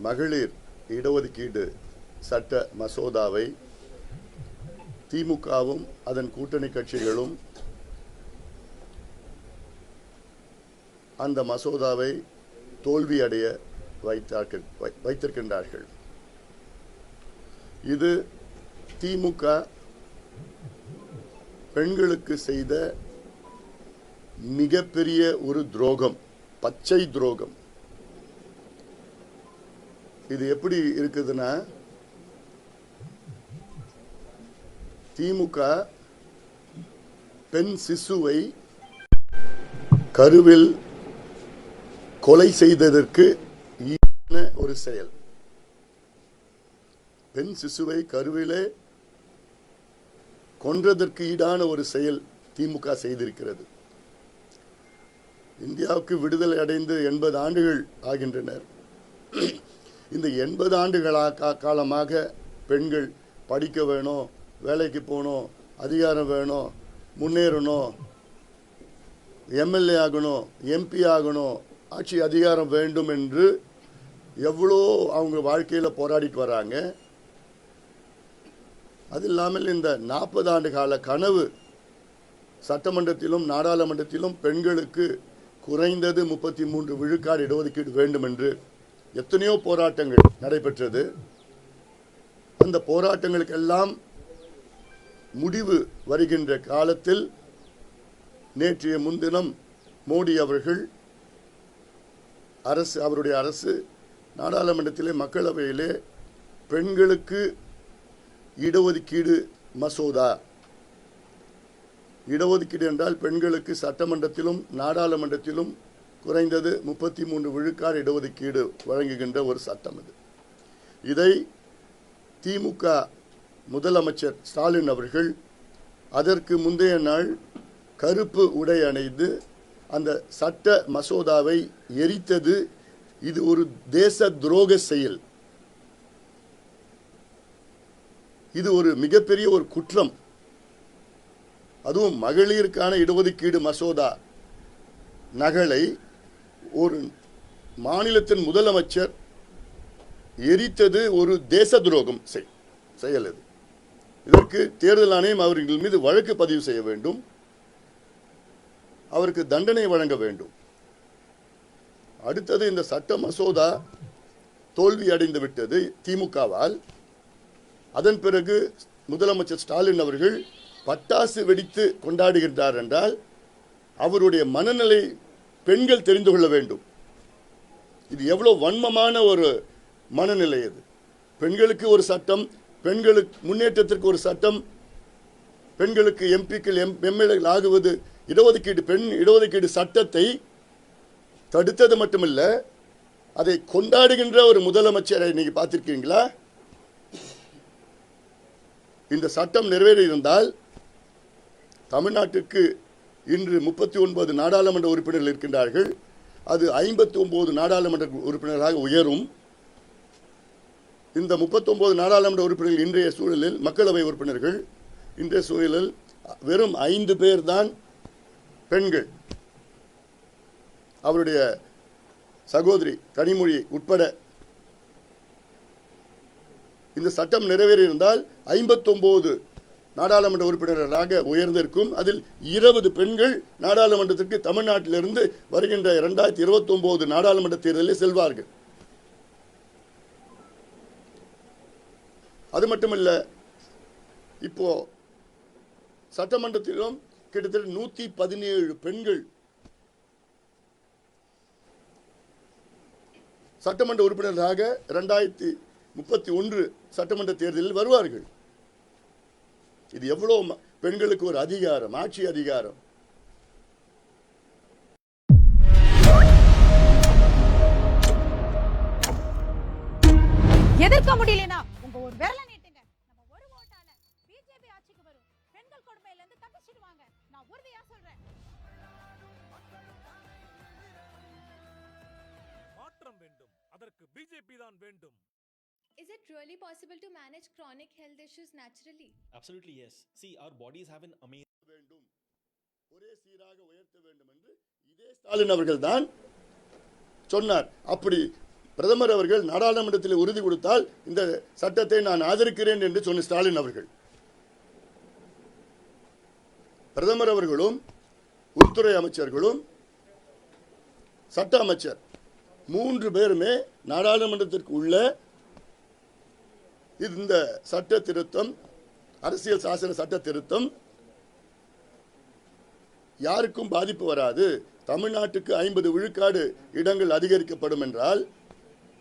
மகளிர் இடஒதுக்கீடு சட்ட மசோதாவை திமுகவும் அதன் கூட்டணி கட்சிகளும் அந்த மசோதாவை தோல்வியடைய வைத்திருக்கின்றார்கள். இது திமுக பெண்களுக்கு செய்த மிகப்பெரிய ஒரு துரோகம், பச்சை துரோகம். இது எப்படி இருக்குதுன்னா, திமுக பெண் சிசுவை கருவில் கொலை செய்ததற்கு ஈடான ஒரு செயல். பெண் சிசுவை கருவிலே கொன்றதற்கு ஈடான ஒரு செயல் திமுக செய்திருக்கிறது. இந்தியாவுக்கு விடுதலை அடைந்து 80 ஆண்டுகள் ஆகின்றனர். இந்த 80 ஆண்டுகளாக காலமாக பெண்கள் படிக்க வேணும், வேலைக்கு போகணும், அதிகாரம் வேணும், முன்னேறணும், எம்எல்ஏ ஆகணும், எம்பி ஆகணும், ஆட்சி அதிகாரம் வேண்டும் என்று எவ்வளோ அவங்க வாழ்க்கையில் போராடிட்டு வராங்க. அது இல்லாமல் இந்த 40 ஆண்டு கால கனவு சட்டமன்றத்திலும் நாடாளுமன்றத்திலும் பெண்களுக்கு குறைந்தது 33 விழுக்காடு இடஒதுக்கீடு வேண்டும் என்று எத்தனையோ போராட்டங்கள் நடைபெற்றது. அந்த போராட்டங்களுக்கெல்லாம் முடிவு வருகின்ற காலத்தில் நேற்றைய முன்தினம் மோடி அவர்கள் அவருடைய அரசு நாடாளுமன்றத்திலே மக்களவையிலே பெண்களுக்கு இடஒதுக்கீடு மசோதா, இடஒதுக்கீடு என்றால் பெண்களுக்கு சட்டமன்றத்திலும் நாடாளுமன்றத்திலும் குறைந்தது 33 விழுக்காடு இடஒதுக்கீடு வழங்குகின்ற ஒரு சட்டம் இது. இதை திமுக முதலமைச்சர் ஸ்டாலின் அவர்கள் அதற்கு முந்தைய நாள் கருப்பு உடை அணிந்து அந்த சட்ட மசோதாவை எரித்தது. இது ஒரு தேச துரோக செயல். இது ஒரு மிகப்பெரிய ஒரு குற்றம். அதுவும் மகளிருக்கான இடஒதுக்கீடு மசோதா நகலை ஒரு மாநிலத்தின் முதலமைச்சர் எரித்தது ஒரு தேச துரோகம் செயல். இதற்கு தேர்தல் ஆணையம் அவர்கள் மீது வழக்கு பதிவு செய்ய வேண்டும், அவருக்கு தண்டனை வழங்க வேண்டும். அடுத்தது, இந்த சட்ட மசோதா தோல்வி அடைந்து விட்டது திமுகவால். அதன் பிறகு முதலமைச்சர் ஸ்டாலின் அவர்கள் பட்டாசு வெடித்து கொண்டாடுகின்றார் என்றால் அவருடைய மனநிலை பெண்கள் தெரிந்து கொள்ள வேண்டும். இது எவ்வளவு வன்மமான ஒரு மனநிலை. அது பெண்களுக்கு ஒரு சட்டம், பெண்களுக்கு முன்னேற்றத்திற்கு ஒரு சட்டம், பெண்களுக்கு எம்பிக்கள் எம்எல்ஏ ஆகுவது இடஒதுக்கீடு, பெண் இடஒதுக்கீடு சட்டத்தை தடுத்தது மட்டுமல்ல, அதை கொண்டாடுகின்ற ஒரு முதலமைச்சரை நீங்க பார்த்திருக்கீங்களா? இந்த சட்டம் நிறைவேறியிருந்தால் தமிழ்நாட்டிற்கு இன்று 39 நாடாளுமன்ற உறுப்பினர்கள் இருக்கின்றார்கள். அது 59 நாடாளுமன்ற உறுப்பினர்களாக உயரும். இந்த 39 நாடாளுமன்ற உறுப்பினர்கள் இன்றைய சூழலில், மக்களவை உறுப்பினர்கள் இன்றைய சூழலில் வெறும் 5 பேர் தான் பெண்கள். அவருடைய சகோதரி கனிமொழி உட்பட. இந்த சட்டம் நிறைவேறியிருந்தால் 59 நாடாளுமன்ற உறுப்பினர்களாக உயர்ந்திருக்கும். அதில் 20 பெண்கள் நாடாளுமன்றத்திற்கு தமிழ்நாட்டிலிருந்து வருகின்ற 2029 நாடாளுமன்ற தேர்தலில் செல்வார்கள். அது மட்டுமல்ல, இப்போ சட்டமன்றத்திலும் கிட்டத்தட்ட 117 பெண்கள் சட்டமன்ற உறுப்பினர்களாக 2031 சட்டமன்ற தேர்தலில் வருவார்கள். இது எவ்வளவு பெண்களுக்கு ஒரு அதிகாரம், ஆட்சி அதிகாரம். எதிர்க்க முடியலனா உங்க ஒரு விரல நீட்டுங்க. நம்ம ஒரு ஓட்டால பிஜேபி ஆட்சிக்கு வரும். பெண்கள் கொடுமையில இருந்து தப்பிச்சிடுவாங்க. நான் உறுதியா சொல்றேன். மாற்றம் வேண்டும். அதற்கு பிஜேபி தான் வேண்டும். Is it really possible to manage chronic health issues naturally? Absolutely yes. See, our bodies have an amazing வேண்டும், ஒரே சீராக உயர்த்த வேண்டும் என்று இதே ஸ்டாலின் அவர்கள் தான் சொன்னார். அப்படி பிரதமர் அவர்கள் நாடாளுமன்றத்தில் உறுதி கொடுத்தால் இந்த சட்டத்தை நான் ஆதரிக்கிறேன் என்று சொன்ன ஸ்டாலின் அவர்கள், பிரதமர் அவர்களும் உள்துறை அமைச்சர்களும் சட்ட அமைச்சர் 3 பேருமே நாடாளுமன்றத்திற்கு உள்ள இந்த சட்ட திருத்தம், அரசியல் சாசன சட்ட திருத்தம் யாருக்கும் பாதிப்பு வராது, தமிழ்நாட்டுக்கு 50 விழுக்காடு இடங்கள் அதிகரிக்கப்படும் என்றால்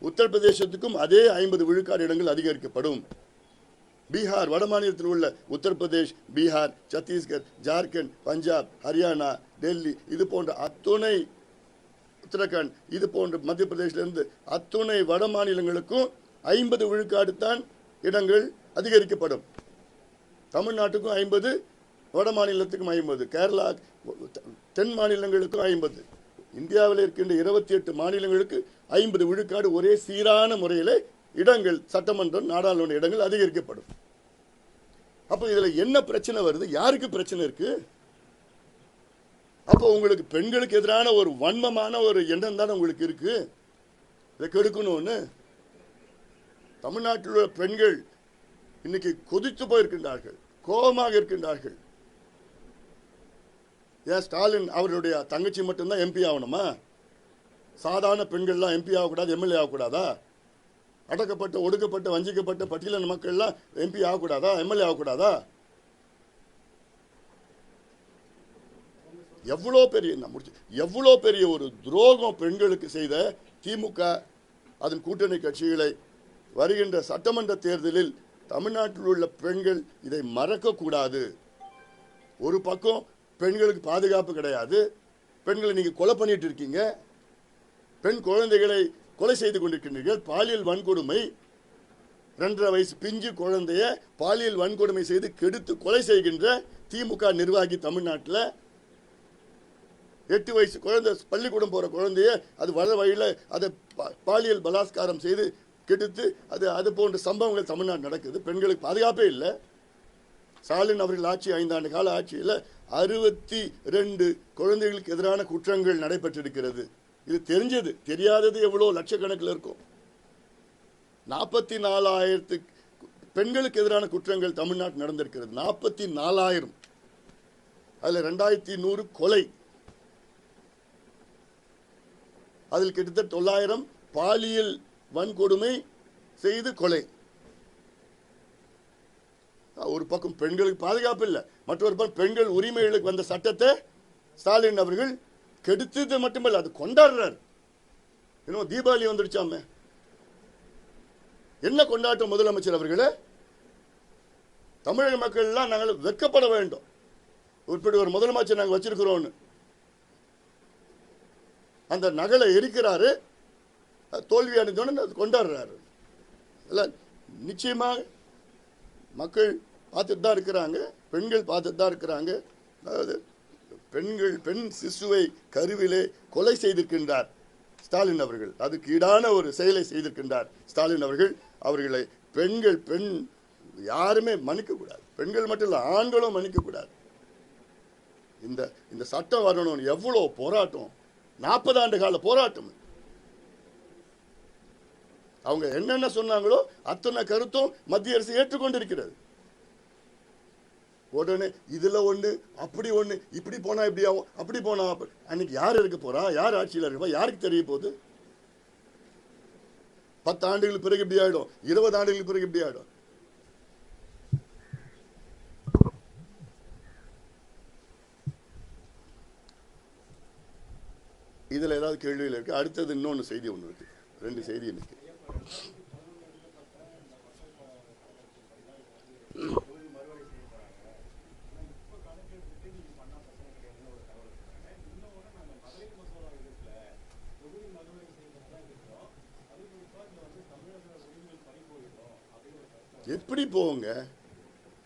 உத்தரப்பிரதேசத்துக்கும் அதே 50 விழுக்காடு இடங்கள் அதிகரிக்கப்படும். பீகார், வட மாநிலத்தில் உள்ள உத்தரப்பிரதேஷ், பீகார், சத்தீஸ்கர், ஜார்க்கண்ட், பஞ்சாப், ஹரியானா, டெல்லி, இது போன்ற அத்துணை, உத்தரகாண்ட், இது போன்ற மத்திய பிரதேசிலிருந்து அத்துணை வட மாநிலங்களுக்கும் 50 விழுக்காடு தான் இடங்கள் அதிகரிக்கப்படும். தமிழ்நாட்டுக்கும் 50, வட மாநிலத்துக்கும் 50, கேரளா, தென் மாநிலங்களுக்கும் 50, இந்தியாவில் இருக்கின்ற 28 மாநிலங்களுக்கு 50 விழுக்காடு ஒரே சீரான முறையில் இடங்கள், சட்டமன்றம், நாடாளுமன்ற இடங்கள் அதிகரிக்கப்படும். அப்போ இதுல என்ன பிரச்சனை வருது? யாருக்கு பிரச்சனை இருக்கு? அப்போ உங்களுக்கு பெண்களுக்கு எதிரான ஒரு வன்மமான ஒரு எண்ணம் தானே உங்களுக்கு இருக்கு. இதை கெடுக்கணும்னு தமிழ்நாட்டில் உள்ள பெண்கள் இன்னைக்கு கொதித்து போயிருக்கின்றார்கள், கோபமாக இருக்கின்றார்கள். ஏன் ஸ்டாலின் அவருடைய தங்கச்சி மட்டும்தான் எம்பி ஆகணுமா? சாதாரண பெண்கள்லாம் எம்பி ஆகக்கூடாது, எம்எல்ஏ ஆகக்கூடாதா? அடக்கப்பட்ட, ஒடுக்கப்பட்ட, வஞ்சிக்கப்பட்ட பட்டியலின மக்கள்லாம் எம்பி ஆகக்கூடாதா, எம்எல்ஏ ஆகக்கூடாதா? எவ்வளோ பெரிய ஒரு துரோகம் பெண்களுக்கு செய்த திமுக, அதன் கூட்டணி கட்சிகளை வருகின்ற சட்டமன்ற தேர்தலில் தமிழ்நாட்டில் உள்ள பெண்கள் இதை மறக்க கூடாது. ஒரு பக்கம் பெண்களுக்கு பாதுகாப்பு கிடையாது, பெண்களை நீங்க கொலை பண்ணிட்டு இருக்கீங்க, பெண் குழந்தைகளை கொலை செய்து கொண்டிருக்கின்றீர்கள், பாலியல் வன்கொடுமை, 2.5 வயசு பிஞ்சு குழந்தைய பாலியல் வன்கொடுமை செய்து கெடுத்து கொலை செய்கின்ற திமுக நிர்வாகி தமிழ்நாட்டில், 8 வயசு குழந்தை பள்ளிக்கூடம் போற குழந்தைய அது வர வழியில் அதை பாலியல் பலாத்காரம் செய்து கெடுத்து அது போன்ற சம்பவங்கள் தமிழ்நாடு நடக்குது. பெண்களுக்கு பாதுகாப்பே இல்லை. ஸ்டாலின் அவர்கள் ஆட்சி 5 ஆண்டு கால ஆட்சியில் 62 குழந்தைகளுக்கு எதிரான குற்றங்கள் நடைபெற்றிருக்கிறது. இது தெரிஞ்சது, தெரியாதது எவ்வளோ லட்சக்கணக்கில் இருக்கும். 44,000 பெண்களுக்கு எதிரான குற்றங்கள் தமிழ்நாட்டில் நடந்திருக்கிறது. 44,000, அதில் 2,100 கொலை, அதில் கிட்டத்தட்ட 900 பாலியல் வன்கொடுமை செய்து கொலை. ஒரு பக்கம் பெண்களுக்கு பாதுகாப்பு இல்லை, மற்றொரு பக்கம் பெண்கள் உரிமைகளுக்கு வந்த சட்டத்தை ஸ்டாலின் அவர்கள் கெடுத்தது மட்டுமல்ல, அது கொண்டாடுறார். இன்னும் தீபாவளி வந்துடுச்சாமே, என்ன கொண்டாட்டம் முதலமைச்சர் அவர்களே? தமிழக மக்கள் எல்லாம் நாங்கள் வெட்கப்பட வேண்டும், இப்படி ஒரு முதலமைச்சர் நாங்கள் வச்சிருக்கிறோம். அந்த நகலை எரிக்கிறாரு, தோல்வி அடைந்தோன்னு கொண்டாடுறாரு. நிச்சயமாக மக்கள் பார்த்துட்டு தான் இருக்கிறாங்க, பெண்கள் பார்த்துட்டு தான் இருக்கிறாங்க. அதாவது பெண் சிசுவை கருவிலே கொலை செய்திருக்கின்றார் ஸ்டாலின் அவர்கள், அதுக்கு ஈடான ஒரு செயலை செய்திருக்கின்றார் ஸ்டாலின் அவர்கள். அவர்களை பெண் யாருமே மன்னிக்க கூடாது, பெண்கள் மட்டும் இல்லை ஆண்களும் மன்னிக்க கூடாது. இந்த சட்டம் வரணும், எவ்வளவு போராட்டம், 40 ஆண்டு கால போராட்டம். அவங்க என்னென்ன சொன்னாங்களோ அத்தனை கருத்தும் மத்திய அரசு ஏற்றுக்கொண்டிருக்கிறது. உடனே இதுல ஒண்ணு, அப்படி ஒண்ணு, இப்படி போனா இப்படி ஆகும், அப்படி போனா அன்னைக்கு யார் இருக்க போறா, யார் ஆட்சியில் இருப்பா, யாருக்கு தெரிய போகுது? 10 ஆண்டுகளுக்கு பிறகு இப்படி ஆயிடும், 20 ஆண்டுகளுக்கு பிறகு இப்படி ஆயிடும். இதுல ஏதாவது கேள்விகள் இருக்கு? அடுத்தது இன்னொன்னு செய்தி ஒன்று இருக்கு, 2 செய்தி இருக்கு. எப்படி போகுங்க?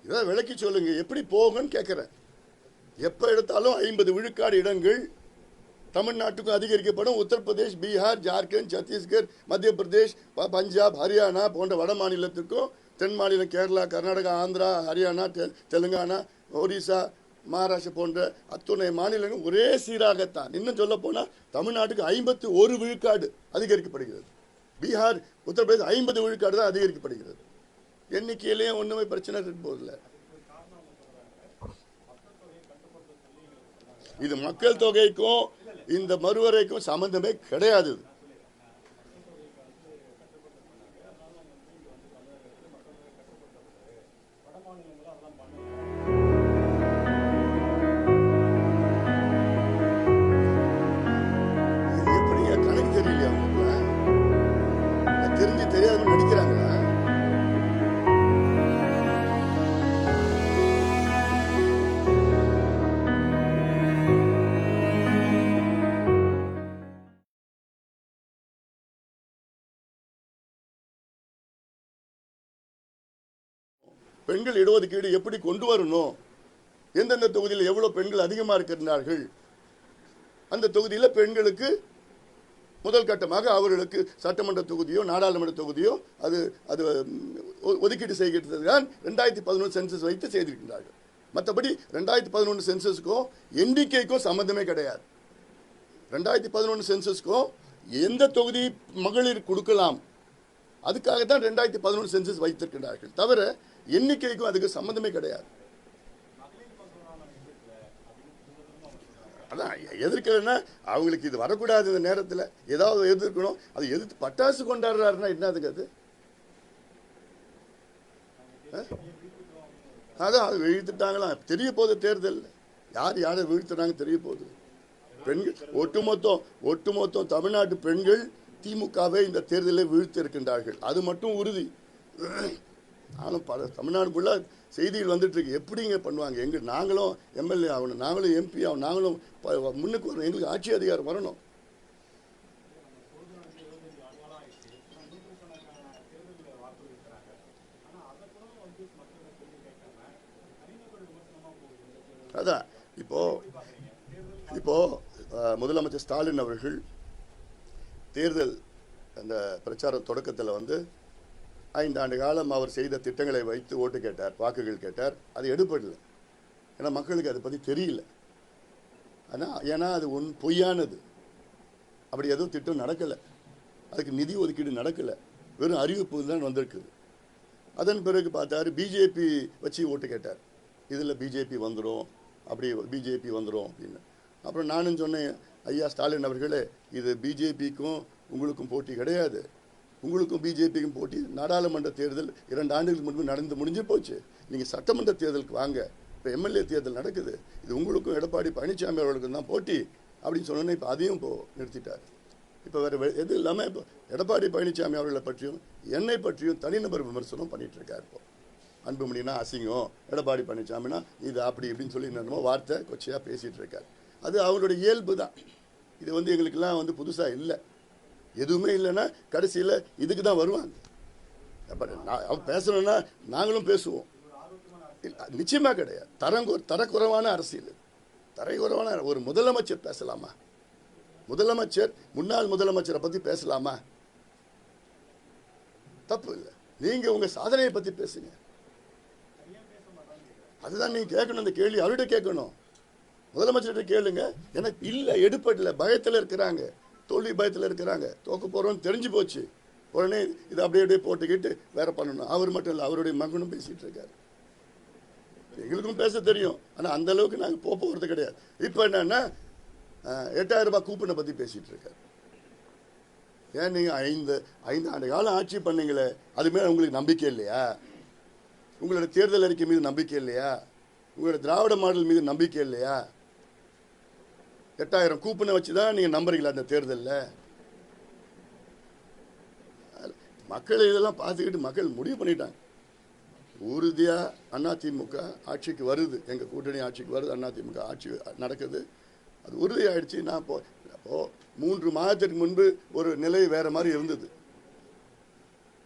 இதான் விளக்கி சொல்லுங்க, எப்படி போகுன்னு கேட்கிறேன். எப்ப எடுத்தாலும் 50 விழுக்காடு இடங்கள் தமிழ்நாட்டுக்கும் அதிகரிக்கப்படும். உத்தரப்பிரதேஷ், பீகார், ஜார்க்கண்ட், சத்தீஸ்கர், மத்திய பிரதேஷ், பஞ்சாப், ஹரியானா போன்ற வட மாநிலத்திற்கும், தென் மாநிலம் கேரளா, கர்நாடகா, ஆந்திரா, ஹரியானா, தெலுங்கானா, ஒரிசா, மகாராஷ்டிரா போன்ற அத்துணை மாநிலங்கள் ஒரே சீராகத்தான். இன்னும் சொல்ல போனா தமிழ்நாட்டுக்கு 51 விழுக்காடு அதிகரிக்கப்படுகிறது. பீகார், உத்தரப்பிரதேசம் 50 விழுக்காடு தான் அதிகரிக்கப்படுகிறது. எண்ணிக்கையிலேயே ஒன்றுமே பிரச்சனை இருக்க போதில்லை. இது மக்கள் தொகைக்கும் இந்த மறுவரைக்கும் சம்பந்தமே கிடையாது. எப்படிங்க கணக்கு தெரியலையா உங்களுக்கு? தெரிஞ்சு தெரியாத நடிக்கிறாங்களா? பெண்கள் இடஒதுக்கீடு எப்படி கொண்டு வரணும், எந்தெந்த தொகுதியில் எவ்வளவு பெண்கள் அதிகமாக இருக்கிறார்கள், அந்த தொகுதியில் பெண்களுக்கு முதல் கட்டமாக அவர்களுக்கு சட்டமன்ற தொகுதியோ நாடாளுமன்ற தொகுதியோ அது அது ஒதுக்கீடு செய்கிறது தான் 2011 சென்சஸ் வைத்து செய்திருக்கிறார்கள். மற்றபடி 2011 சென்சஸுக்கும் எண்ணிக்கைக்கும் சம்பந்தமே கிடையாது. 2011 சென்சஸ்க்கும் எந்த தொகுதி மகளிர் கொடுக்கலாம் அதுக்காக தான் 2011 சென்சஸ் வைத்திருக்கிறார்கள், தவிர எண்ணிக்கைக்கும் அதுக்கு சம்பந்தமே கிடையாது. அதான் எதிர்க்கலைன்னா அவங்களுக்கு இது வரக்கூடாது. இந்த நேரத்தில் ஏதாவது எதிர்க்கணும். அது எதிர்த்து பட்டாசு கொண்டாடுறாருன்னா என்னதுக்கு அது? அதான் அது வீழ்த்துட்டாங்களா தெரிய போகுது. தேர்தல் யார் யாரை வீழ்த்துறாங்க தெரிய போகுது. பெண்கள் ஒட்டுமொத்தம் தமிழ்நாட்டு பெண்கள் திமுகவை இந்த தேர்தலில் வீழ்த்து இருக்கின்றார்கள். அது மட்டும் உறுதி. நானும் தமிழ்நாடு ஃபுல்லாக செய்திகள் வந்துட்டு இருக்கு. எப்படிங்க பண்ணுவாங்க? நாங்களும் எம்எல்ஏ ஆகணும், நாங்களும் எம்பி ஆகணும், நாங்களும் முன்னுக்கு வரணும், எங்களுக்கு ஆட்சி அதிகாரம் வரணும். அதான் இப்போ முதலமைச்சர் ஸ்டாலின் அவர்கள் தேர்தல் அந்த பிரச்சார தொடக்கத்தில் 5 ஆண்டு காலம் அவர் செய்த திட்டங்களை வைத்து ஓட்டு கேட்டார், வாக்குகள் கேட்டார். அது எடுப்படல. ஏன்னா மக்களுக்கு அதை பற்றி தெரியல. ஏன்னா அது பொய்யானது. அப்படி எதுவும் திட்டம் நடக்கலை, அதுக்கு நிதி ஒதுக்கீடு நடக்கலை, வெறும் அறிவிப்பு தான் வந்திருக்குது. அதன் பிறகு பார்த்தாரு, பிஜேபி வச்சு ஓட்டு கேட்டார். இதில் பிஜேபி வந்துடும், அப்படி பிஜேபி வந்துடும் அப்படின்னு. அப்புறம் நானும் சொன்னேன், ஐயா ஸ்டாலின் அவர்களே, இது பிஜேபிக்கும் உங்களுக்கும் போட்டி கிடையாது, உங்களுக்கும் பிஜேபிக்கும் போட்டி நாடாளுமன்ற தேர்தல் 2 ஆண்டுகளுக்கு முன்பு முடிஞ்சு போச்சு. நீங்கள் சட்டமன்ற தேர்தலுக்கு வாங்க, இப்போ எம்எல்ஏ தேர்தல் நடக்குது, இது உங்களுக்கும் எடப்பாடி பழனிசாமி அவர்களுக்கும் தான் போட்டி அப்படின்னு சொன்னோன்னே இப்போ அதையும் நிறுத்திட்டார். இப்போ வேறு எது இல்லாமல் இப்போ எடப்பாடி பழனிசாமி அவர்களை பற்றியும் என்னை பற்றியும் தனிநபர் விமர்சனம் பண்ணிட்டு இருக்கார். இப்போ அன்புமணினா அசிங்கம், எடப்பாடி பழனிசாமினா இது அப்படி இப்படின்னு சொல்லி என்னமோ வார்த்தை கொச்சையாக பேசிகிட்டு இருக்கார். அது அவருடைய இயல்பு தான். இது எங்களுக்கெல்லாம் புதுசாக இல்லை. எதுவுமே இல்லைன்னா கடைசியில் இதுக்கு தான் வருவாங்க. அவன் பேசணும்னா நாங்களும் பேசுவோம். நிச்சயமாக கிடையாது. தரக்குறைவான அரசியல், தரக்குறைவான ஒரு முதலமைச்சர் பேசலாமா? முன்னாள் முதலமைச்சரை பற்றி பேசலாமா? தப்பு இல்லை. நீங்கள் உங்கள் சாதனையை பற்றி பேசுங்க. அதுதான் நீங்கள் கேட்கணும். அந்த கேள்வி அவர்கிட்ட கேட்கணும், முதலமைச்சர்கிட்ட கேளுங்க. எனக்கு இல்லை, எடுப்படல, பயத்தில் இருக்கிறாங்க, தோல்வி பயத்தில் இருக்கிறாங்க, தோக்க போகிறோன்னு தெரிஞ்சு போச்சு. உடனே இதை அப்படியே போட்டுக்கிட்டு வேற பண்ணணும். அவர் மட்டும் இல்லை, அவருடைய மகனும் பேசிகிட்டு இருக்காரு. எங்களுக்கும் பேச தெரியும், ஆனால் அந்த அளவுக்கு நாங்கள் போகிறது கிடையாது. இப்போ என்னன்னா 8000 ரூபாய் கூப்பனை பற்றி பேசிகிட்டு இருக்காரு. ஏன் நீங்கள் 5 ஆண்டு காலம் ஆட்சி பண்ணீங்களே, அதுமாரி உங்களுக்கு நம்பிக்கை இல்லையா? உங்களோட தேர்தல் அறிக்கை மீது நம்பிக்கை இல்லையா? உங்களோட திராவிட மாடல் மீது நம்பிக்கை இல்லையா? 8000 கூப்பனை வச்சு தான் நீங்கள் நம்புறீங்களா அந்த தேர்தலில்? மக்கள் இதெல்லாம் பார்த்துக்கிட்டு மக்கள் முடிவு பண்ணிட்டாங்க. உறுதியாக அதிமுக ஆட்சிக்கு வருது, எங்கள் கூட்டணி ஆட்சிக்கு வருது, அதிமுக ஆட்சி நடக்குது, அது உறுதியாயிடுச்சு. நான் அப்போது 3 மாதத்திற்கு முன்பு ஒரு நிலை வேறு மாதிரி இருந்தது.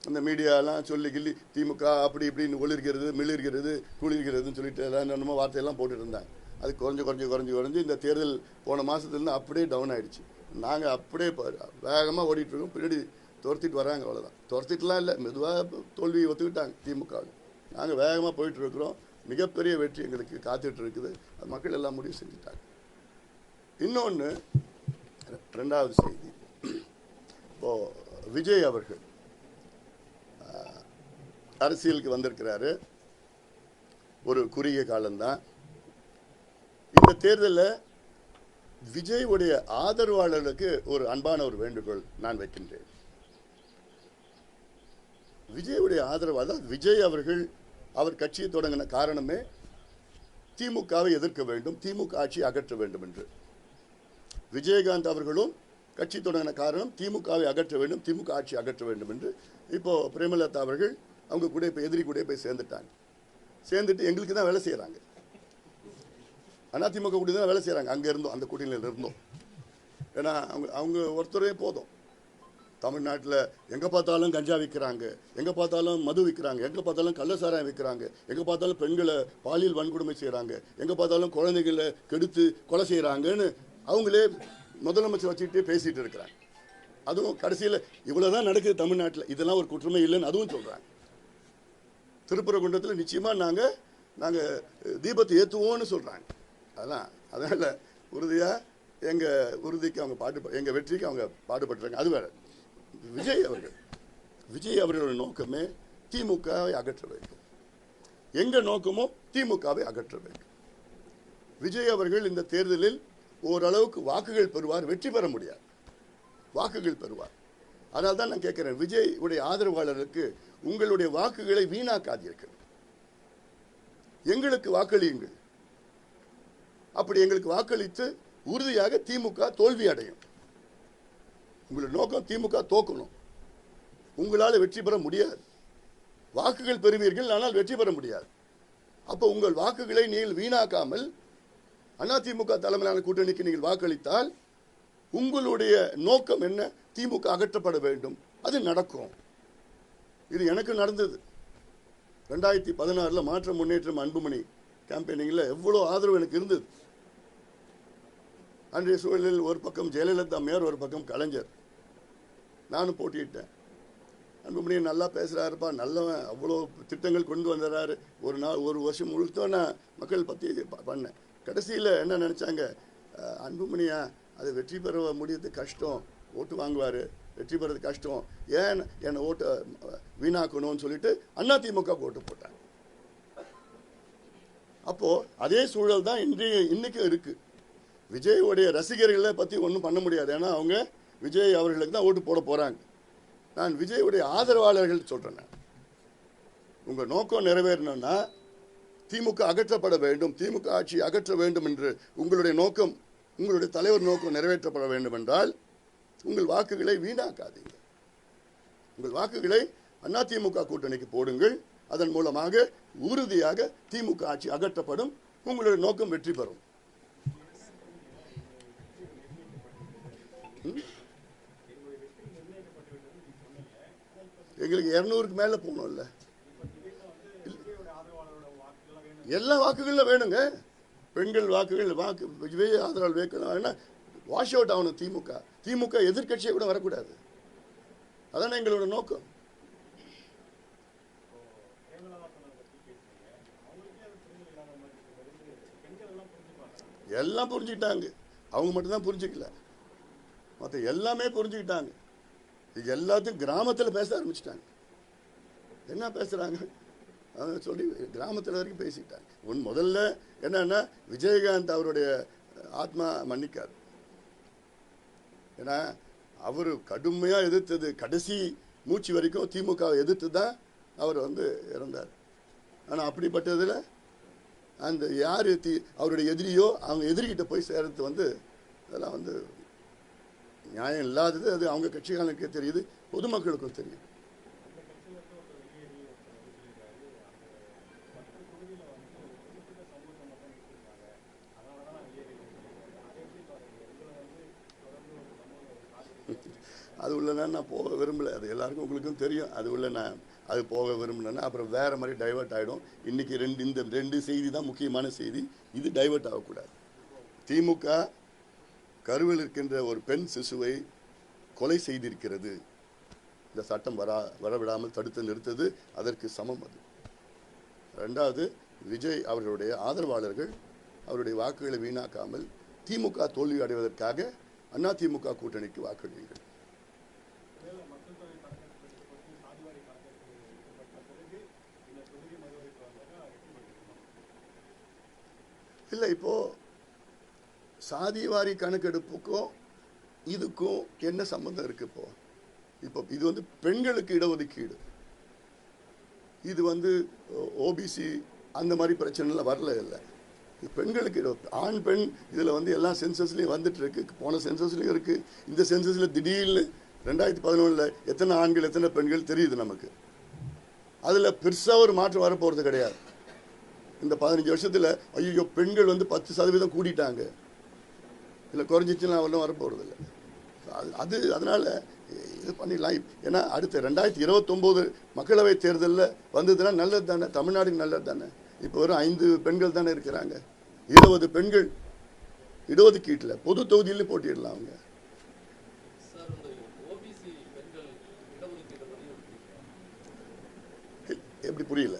அந்த மீடியாலாம் சொல்லி திமுக அப்படி இப்படின்னு ஒளிர்கிறது, மிளிர்கிறது, குளிர்கிறதுன்னு சொல்லிட்டு எல்லாம் என்னமோ வார்த்தையெல்லாம் போட்டுட்டு இருந்தாங்க. அது குறைஞ்சி இந்த தேர்தல் போன மாதத்துலேருந்து அப்படியே டவுன் ஆகிடுச்சு. நாங்கள் அப்படியே வேகமாக ஓடிட்டுருக்கோம், பின்னாடி துரத்திட்டு வராங்க. அவ்வளோதான், துரத்திட்டுலாம் இல்லை, மெதுவாக தோல்வியை ஒத்துக்கிட்டாங்க திமுக. நாங்கள் வேகமாக போயிட்டுருக்குறோம். மிகப்பெரிய வெற்றி எங்களுக்கு காத்துட்டு இருக்குது. அது மக்கள் எல்லாம் முடிவு செஞ்சுட்டாங்க. இன்னொன்று, 2வது செய்தி, இப்போது விஜய் அவர்கள் அரசியலுக்கு வந்திருக்கிறாரு, ஒரு குறுகிய காலம்தான். இந்த தேர்தலில் விஜயுடைய ஆதரவாளர்களுக்கு ஒரு அன்பான ஒரு வேண்டுகோள் நான் வைக்கின்றேன். விஜயுடைய ஆதரவு, அதாவது விஜய் அவர்கள் அவர் கட்சியை தொடங்கின காரணமே திமுகவை எதிர்க்க வேண்டும், திமுக ஆட்சி அகற்ற வேண்டும் என்று. விஜயகாந்த் அவர்களும் கட்சி தொடங்கின காரணம் திமுகவை அகற்ற வேண்டும், திமுக ஆட்சி அகற்ற வேண்டும் என்று. இப்போ பிரேமலதா அவர்கள் அவங்க கூட இப்போ எதிரி கூட போய் சேர்ந்துட்டாங்க. சேர்ந்துட்டு எங்களுக்கு தான் வேலை செய்கிறாங்க, அதிமுக கூட தான் வேலை செய்கிறாங்க. அங்கே இருந்தோம், அந்த கூட்டணியில் இருந்தோம். ஏன்னா அவங்க ஒருத்தரே போதும். தமிழ்நாட்டில் எங்கே பார்த்தாலும் கஞ்சா விற்கிறாங்க, எங்கே பார்த்தாலும் மது விற்கிறாங்க, எங்கே பார்த்தாலும் கள்ளசாராயம் விற்கிறாங்க, எங்கே பார்த்தாலும் பெண்களை பாலியல் வன்கொடுமை செய்கிறாங்க, எங்கே பார்த்தாலும் குழந்தைகளை கெடுத்து கொலை செய்கிறாங்கன்னு அவங்களே முதலமைச்சர் வச்சுக்கிட்டே பேசிகிட்டு இருக்கிறாங்க. அதுவும் கடைசியில் இவ்வளோ தான் நடக்குது தமிழ்நாட்டில், இதெல்லாம் ஒரு குற்றமே இல்லைன்னு அதுவும் சொல்கிறாங்க. திருப்பரங்குன்றத்தில் நிச்சயமாக நாங்கள் தீபத்தை ஏற்றுவோன்னு சொல்கிறாங்க. அதனால் உறுதியாக எங்கள் உறுதிக்கு அவங்க எங்கள் வெற்றிக்கு அவங்க பாடுபட்டுறாங்க. அது வேறு. விஜய் அவர்களோட நோக்கமே திமுகவை அகற்ற வேண்டும். எங்கள் நோக்கமோ திமுகவை அகற்ற வேண்டும். விஜய் அவர்கள் இந்த தேர்தலில் ஓரளவுக்கு வாக்குகள் பெறுவார், வெற்றி பெற முடியாது, வாக்குகள் பெறுவார். அதனால தான் நான் கேட்கிறேன், விஜய் உடைய ஆதரவாளருக்கு உங்களுடைய வாக்குகளை வீணாக்காதீர்கள், எங்களுக்கு வாக்களியுங்கள். அப்படி எங்களுக்கு வாக்களித்து உறுதியாக திமுக தோல்வி அடையும். உங்களுடைய நோக்கம் திமுக தோக்கணும். உங்களால் வெற்றி பெற முடியாது. வாக்குகள் பெறுவீர்கள், ஆனால் வெற்றி பெற முடியாது. அப்போ உங்கள் வாக்குகளை நீங்கள் வீணாக்காமல் அதிமுக தலைமையிலான கூட்டணிக்கு நீங்கள் வாக்களித்தால் உங்களுடைய நோக்கம் என்ன? திமுக அகற்றப்பட வேண்டும். அது நடக்கும். இது எனக்கு நடந்தது. 2016 மாற்றம் முன்னேற்றம் அன்புமணி கேம்பெயினிங்கில் எவ்வளோ ஆதரவு எனக்கு இருந்தது. அன்றைய சூழலில் ஒரு பக்கம் ஜெயலலிதா அம்மையார், ஒரு பக்கம் கலைஞர். நானும் போட்டியிட்டேன். அன்புமணி நல்லா பேசுகிறாருப்பா, நல்லவன், அவ்வளோ திட்டங்கள் கொண்டு வந்துடுறாரு. ஒரு வருஷம் முழுக்க நான் மக்கள் பற்றி பண்ணேன். கடைசியில் என்ன நினச்சாங்க, அன்புமணியா அது வெற்றி பெற முடியறது கஷ்டம், ஓட்டு வாங்குவார், வெற்றி பெறது கஷ்டம், ஏன் என்னை ஓட்டு வீணாக்கணும்னு சொல்லிட்டு அதிமுக ஓட்டு போட்டாங்க. அப்போது அதே சூழல் தான் இன்னைக்கும் இருக்குது. விஜயோடைய ரசிகர்களை பற்றி ஒன்றும் பண்ண முடியாது. ஏன்னா அவங்க விஜய் அவர்களுக்கு தான் ஓட்டு போட போகிறாங்க. நான் விஜயுடைய ஆதரவாளர்கள் சொல்கிறேன், உங்கள் நோக்கம் நிறைவேறணும்னா திமுக அகற்றப்பட வேண்டும், திமுக ஆட்சி அகற்ற வேண்டும் என்று உங்களுடைய நோக்கம், உங்களுடைய தலைவர் நோக்கம் நிறைவேற்றப்பட வேண்டும் என்றால் உங்கள் வாக்குகளை வீணாக்காதீங்க. உங்கள் வாக்குகளை அதிமுக கூட்டணிக்கு போடுங்கள். அதன் மூலமாக உறுதியாக திமுக ஆட்சி அகற்றப்படும், உங்களுடைய நோக்கம் வெற்றி பெறும். எங்களுக்கு 200க்கு மேல போகணும்ல, எல்லா வாக்குகளும் வேணுங்க. பெண்கள் வாக்குகள், விஜய் ஆதரவு வேணும். வாஷ் அவுட் ஆகணும் திமுக எதிர்கட்சியை கூட வரக்கூடாது. அதான எங்களோட நோக்கம். எல்லாம் புரிஞ்சுக்கிட்டாங்க, அவங்க மட்டும்தான் புரிஞ்சுக்கல, மற்ற எல்லாமே புரிஞ்சுக்கிட்டாங்க. இது எல்லாத்தையும் கிராமத்தில் பேச ஆரம்பிச்சிட்டாங்க. என்ன பேசுகிறாங்க சொல்லி கிராமத்தில் வரைக்கும் பேசிட்டாங்க. முதல்ல என்னன்னா, விஜயகாந்த் அவருடைய ஆத்மா மன்னிக்காது. ஏன்னா அவர் கடுமையாக எதிர்த்தது, கடைசி மூச்சு வரைக்கும் திமுகவை எதிர்த்து தான் அவர் இறந்தார். ஆனால் அப்படிப்பட்டதில் அந்த யார் அவருடைய எதிரியோ அவங்க எதிரிகிட்ட போய் சேர்றது அதெல்லாம் நியாயம் இல்லாதது. அது அவங்க கட்சிகளுக்கே தெரியுது, பொதுமக்களுக்கும் தெரியும். அது உள்ள நான் போக விரும்பலை. அது எல்லாருக்கும் உங்களுக்கும் தெரியும். அது உள்ள நான் அது போக விரும்பலைன்னா அப்புறம் வேறு மாதிரி டைவெர்ட் ஆகிடும். இன்றைக்கி இந்த ரெண்டு செய்தி தான் முக்கியமான செய்தி. இது டைவெர்ட் ஆகக்கூடாது. திமுக கருவில் இருக்கின்ற ஒரு பெண் சிசுவை கொலை செய்திருக்கிறது. இந்த சட்டம் வரவிடாமல் தடுத்து நிறுத்தது அதற்கு சமம். அது ரெண்டாவது, விஜய் அவர்களுடைய ஆதரவாளர்கள் அவருடைய வாக்குகளை வீணாக்காமல் திமுக தோல்வி அடைவதற்காக அதிமுக கூட்டணிக்கு வாக்களியுங்கள். இல்லை, இப்போ சாதிவாரி கணக்கெடுப்புக்கும் இதுக்கும் என்ன சம்பந்தம் இருக்கு? இப்போ இது வந்து பெண்களுக்கு இடஒதுக்கீடு, இது வந்து ஓபிசி அந்த மாதிரி பிரச்சனைலாம் வரல. இல்லை, பெண்களுக்கு ஆண் பெண் இதில் வந்து எல்லா சென்சஸ்லையும் வந்துட்டு இருக்கு. போன சென்சஸ்லையும் இருக்கு. இந்த சென்சஸில் திடீர்னு 2011 எத்தனை ஆண்கள் எத்தனை பெண்கள் தெரியுது நமக்கு. அதில் பெருசாக ஒரு மாற்றம் வரப்போகிறது கிடையாது. இந்த 15 வருஷத்தில் ஐயோ பெண்கள் வந்து 10% கூடிட்டாங்க, இல்லை குறைஞ்சிச்சுன்னா அவெல்லாம் வரப்போகிறது இல்லை. அதனால் இது பண்ணிடலாம். ஏன்னா அடுத்த 2029 மக்களவை தேர்தலில் வந்ததுன்னா நல்லது தானே, தமிழ்நாடுக்கு நல்லது தானே. இப்போ வெறும் 5 பெண்கள் தானே இருக்கிறாங்க. 20 பெண்கள் இடஒதுக்கீட்டில் பொது தொகுதியிலும் போட்டிடலாம் அவங்க. எப்படி புரியல?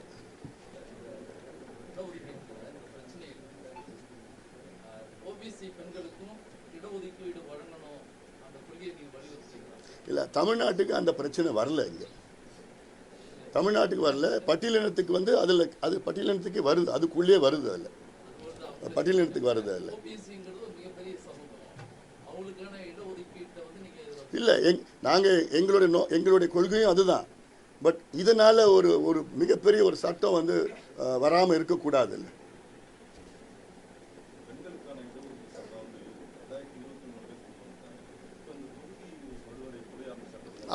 இல்லை, தமிழ்நாட்டுக்கு அந்த பிரச்சனை வரல. இங்கே தமிழ்நாட்டுக்கு வரல. பட்டியலினத்துக்கு வந்து அதில் அது பட்டியலினத்துக்கு வருது, அதுக்குள்ளேயே வருது. அதில் பட்டியலினத்துக்கு வருது. அதில் இல்லை, நாங்கள் எங்களுடைய கொள்கையும் அதுதான். பட் இதனால் ஒரு மிகப்பெரிய ஒரு சட்டம் வந்து வராமல் இருக்கக்கூடாது. இல்லை,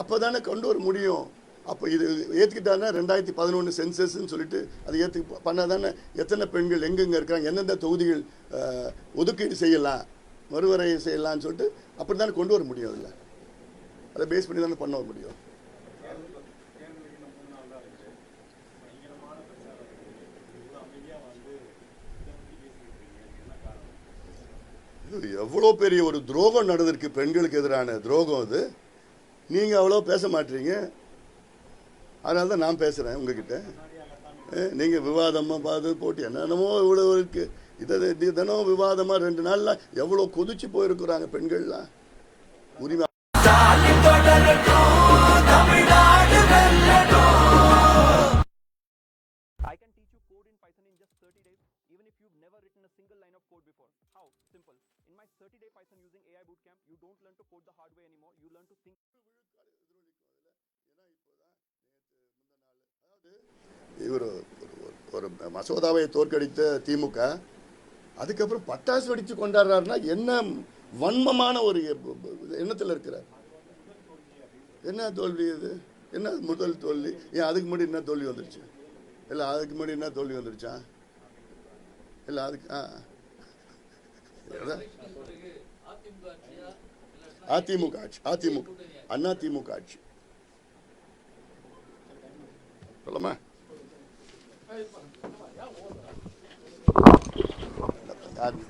அப்போ தானே கொண்டு வர முடியும். அப்போ இது ஏற்றுக்கிட்டாங்கன்னா 2011 சென்சஸ்ன்னு சொல்லிட்டு அதை பண்ணால் தானே எத்தனை பெண்கள் எங்கெங்கே இருக்காங்க, எந்தெந்த தொகுதிகள் ஒதுக்கீடு செய்யலாம், மறுவரை செய்யலாம்னு சொல்லிட்டு அப்படி தானே கொண்டு வர முடியும். இல்லை, அதை பேஸ் பண்ணி தானே பண்ண வர முடியும். இது எவ்வளோ பெரிய ஒரு துரோகம் நடந்திருக்கு, பெண்களுக்கு எதிரான துரோகம். அது நீங்கள் அவ்வளோ பேச மாட்டீங்க, அதனால தான் நான் பேசுகிறேன் உங்ககிட்ட. நீங்கள் விவாதமாக பார்த்து போட்டு என்னென்னமோ இவ்வளோ இருக்குது. இதை தினம் விவாதமாக 2 நாளில் எவ்வளோ கொதிச்சு போயிருக்கிறாங்க பெண்கள்லாம். உரிமை I can teach you code in Python in just 30 days, even if you've never written a single line of code before. How? Simple. In my 30-day Python using AI bootcamp, you don't learn to code the hard way anymore. You learn to think. இவர் ஒரு மசோதாவை தோற்கடித்த திமுக அதுக்கப்புறம் பட்டாசு வெடித்து கொண்டாடுறாருன்னா என்ன வன்மமான ஒரு எண்ணத்தில் இருக்கிறார். என்ன தோல்வி இது? என்ன முதல் தோல்வி? ஏன் அதுக்கு முன்னாடி என்ன தோல்வி வந்துருச்சு? இல்லை அதுக்கு முன்னாடி என்ன தோல்வி வந்துருச்சா? இல்லை அதுக்கு அதிமுக ஆட்சி, அண்ணா திமுக ஆட்சி சொல்லமா? யாருக்கு